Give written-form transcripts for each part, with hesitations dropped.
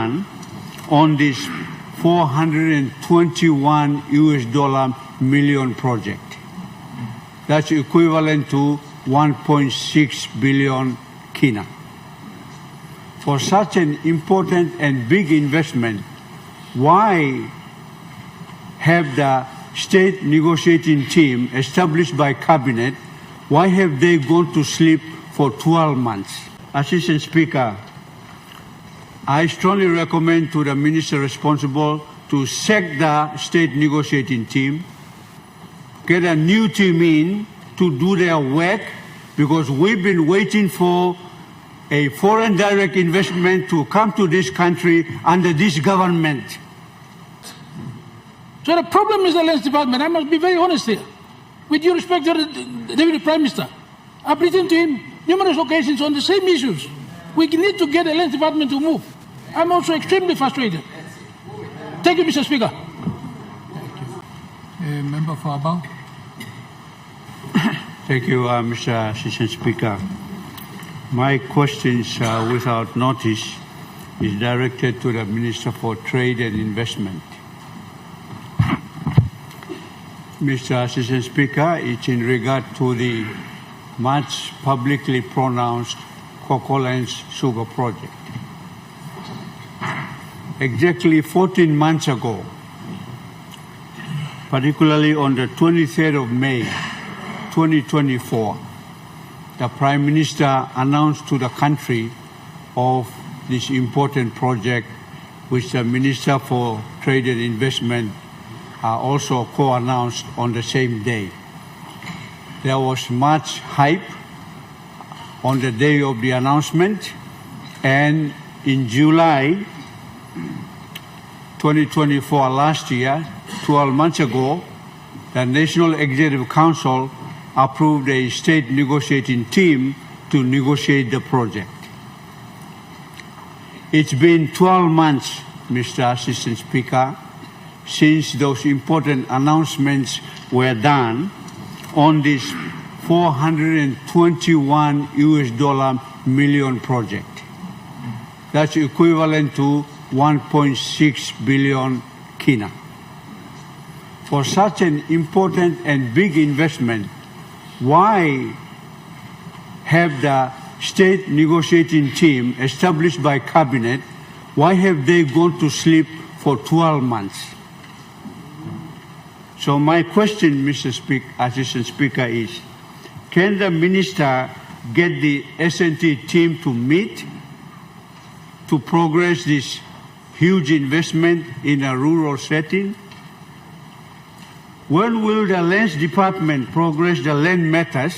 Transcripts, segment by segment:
done on this $421 million project. That's equivalent to 1.6 billion kina. For such an important and big investment, why have the state negotiating team established by cabinet, why have they gone to sleep for 12 months? Assistant Speaker, I strongly recommend to the minister responsible to sack the state negotiating team, get a new team in to do their work, because we've been waiting for a foreign direct investment to come to this country under this government. So the problem is the Lands Department. I must be very honest here. With due respect to the Deputy Prime Minister, I've written to him numerous occasions on the same issues. We need to get the Lands Department to move. I'm also extremely frustrated. Thank you, Mr. Speaker. Member for Abau. Thank you, Mr. Assistant Speaker. My questions, without notice, is directed to the Minister for Trade and Investment. Mr. Assistant Speaker, it's in regard to the much publicly pronounced Cocolands Sugar Project. Exactly 14 months ago, particularly on the 23rd of May, 2024, the Prime Minister announced to the country of this important project, which the Minister for Trade and Investment also co-announced on the same day. There was much hype on the day of the announcement, and in July 2024, last year, 12 months ago, the National Executive Council approved a state negotiating team to negotiate the project. It's been 12 months, Mr. Assistant Speaker, since those important announcements were done on this $421 million project. That's equivalent to 1.6 billion kina. For such an important and big investment, why have the state negotiating team established by cabinet, why have they gone to sleep for 12 months? So my question, Mr. Assistant Speaker, is, can the minister get the S&T team to meet to progress this huge investment in a rural setting? When will the Lands Department progress the land matters,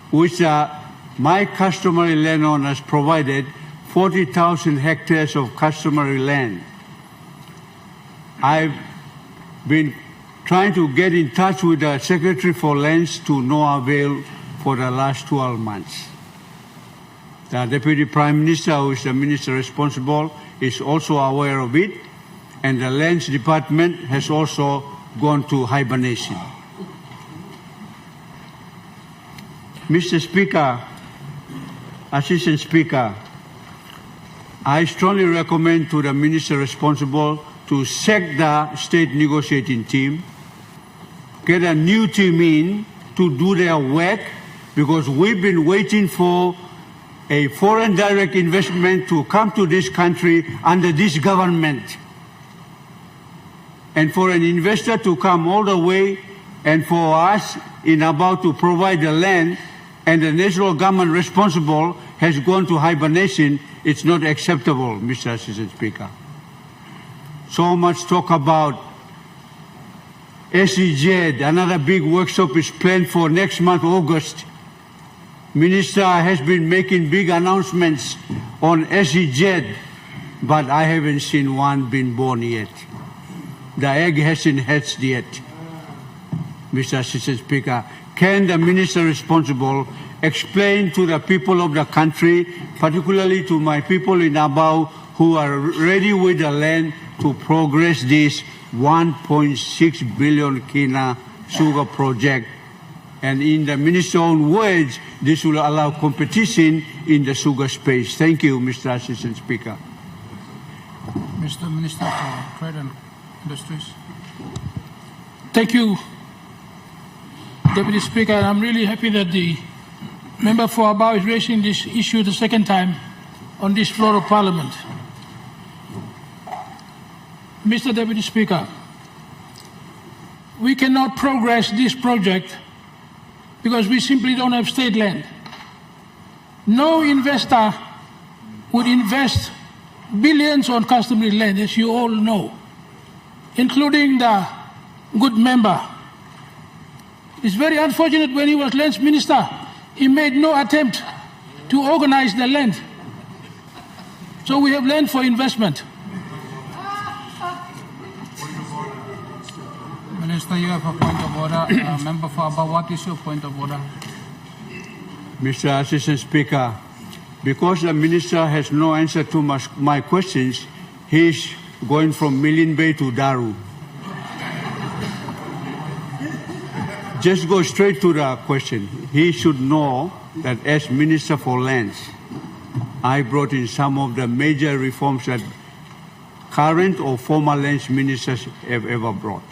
which my customary landowners provided 40,000 hectares of customary land? I've been trying to get in touch with the Secretary for Lands to no avail for the last 12 months. The Deputy Prime Minister, who is the minister responsible, is also aware of it, and the Lands Department has also gone to hibernation. Mr. Speaker, Assistant Speaker, I strongly recommend to the minister responsible to sack the state negotiating team, get a new team in to do their work, because we've been waiting for a foreign direct investment to come to this country under this government. And for an investor to come all the way, and for us in Abau to provide the land, and the national government responsible has gone to hibernation, it's not acceptable, Mr. Assistant Speaker. So much talk about SEZ, another big workshop is planned for next month, August. Minister has been making big announcements on SEZ, but I haven't seen one been born yet. The egg hasn't hatched yet. Mr. Assistant Speaker, can the minister responsible explain to the people of the country, particularly to my people in Abau who are ready with the land, to progress this 1.6 billion kina sugar project? And in the minister's own words, this will allow competition in the sugar space. Thank you, Mr. Assistant Speaker. Mr. Minister for Trade and Industries. Thank you, Deputy Speaker. I'm really happy that the member for Abau is raising this issue the second time on this floor of Parliament. Mr. Deputy Speaker, we cannot progress this project because we simply don't have state land. No investor would invest billions on customary land, as you all know, including the good member. It's very unfortunate when he was lands minister, he made no attempt to organize the land. So we have land for investment. Minister, you have a point of order. Member for Abau, what is your point of order? Mr. Assistant Speaker, because the Minister has no answer to my questions, he is going from Milne Bay to Daru. Just go straight to the question. He should know that as Minister for Lands, I brought in some of the major reforms that current or former lands ministers have ever brought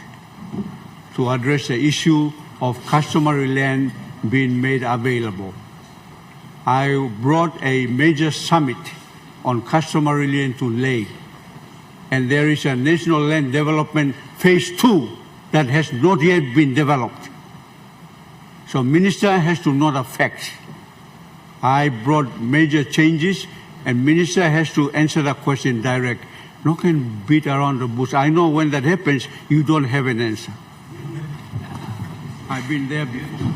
to address the issue of customary land being made available. I brought a major summit on customary land to Leh, and there is a National Land Development Phase 2 that has not yet been developed. So Minister has to know the facts. I brought major changes, and Minister has to answer the question direct. No can beat around the bush. I know when that happens, you don't have an answer. I've been there before.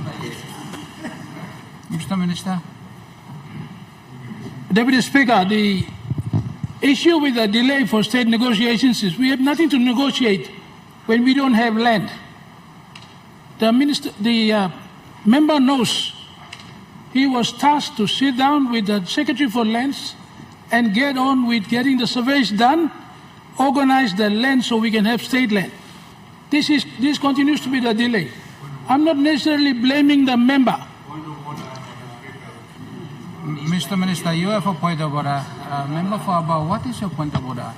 Mr. Minister. Deputy Speaker, the issue with the delay for state negotiations is we have nothing to negotiate when we don't have land. The member knows he was tasked to sit down with the Secretary for Lands and get on with getting the surveys done, organize the land so we can have state land. This continues to be the delay. I'm not necessarily blaming the member. Mr. Minister, you have a point of order. Member for Abau, what is your point of order?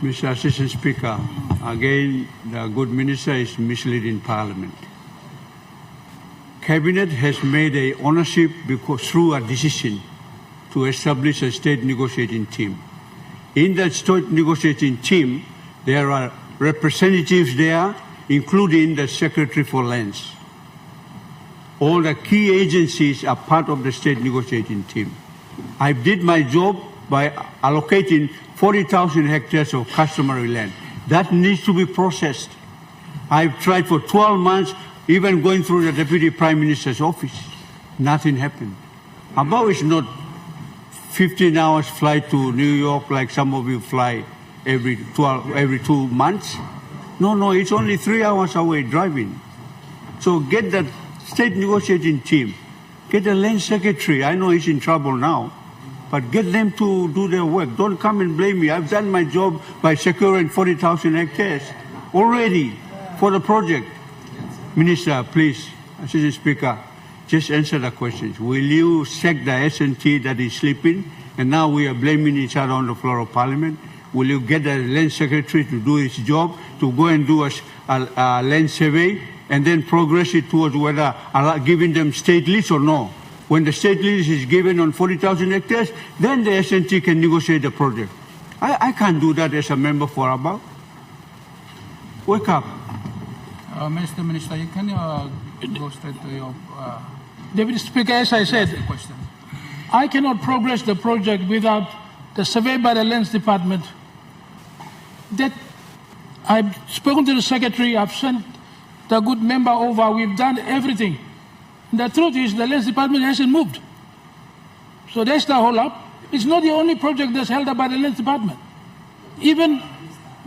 Mr. Assistant Speaker, again, the good minister is misleading Parliament. Cabinet has made a ownership through a decision to establish a state negotiating team. In that state negotiating team, there are representatives there, including the Secretary for Lands. All the key agencies are part of the state negotiating team. I did my job by allocating 40,000 hectares of customary land. That needs to be processed. I've tried for 12 months, even going through the Deputy Prime Minister's office. Nothing happened. Abau is not 15 hours flight to New York like some of you fly every 2 months. No, it's only 3 hours away driving. So get that state negotiating team, get the land secretary. I know he's in trouble now, but get them to do their work. Don't come and blame me. I've done my job by securing 40,000 hectares already for the project. Minister, please, Assistant Speaker, just answer the questions. Will you sack the S&T that is sleeping, and now we are blaming each other on the floor of Parliament? Will you get the land secretary to do his job, to go and do a land survey, and then progress it towards whether giving them state lease or no? When the state lease is given on 40,000 hectares, then the S&T can negotiate the project. I can't do that as a member for Abau. Wake up. Mr. Minister, you can go straight to your Deputy Speaker, as I said, question. I cannot progress the project without the survey by the Lands Department. That I've spoken to the Secretary, I've sent the good member over, we've done everything. The truth is the Lands Department hasn't moved. So that's the whole up. It's not the only project that's held up by the Lands Department. Even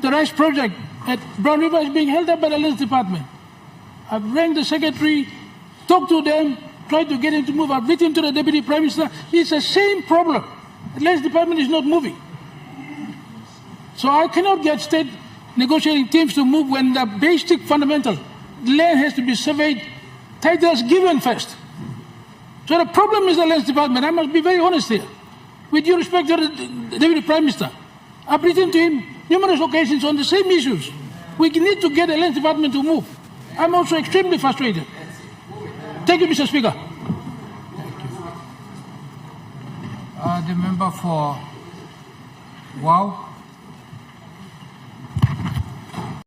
the rice project at Brown River is being held up by the Lands Department. I've rang the Secretary, talked to them, tried to get him to move. I've written to the Deputy Prime Minister. It's the same problem. The Lands Department is not moving. So I cannot get state negotiating teams to move when the basic fundamental land has to be surveyed, titles given first. So the problem is the Lands Department. I must be very honest here. With due respect to the Deputy Prime Minister, I've written to him numerous occasions on the same issues. We need to get the Lands Department to move. I'm also extremely frustrated. Thank you, Mr. Speaker. The member for Wow.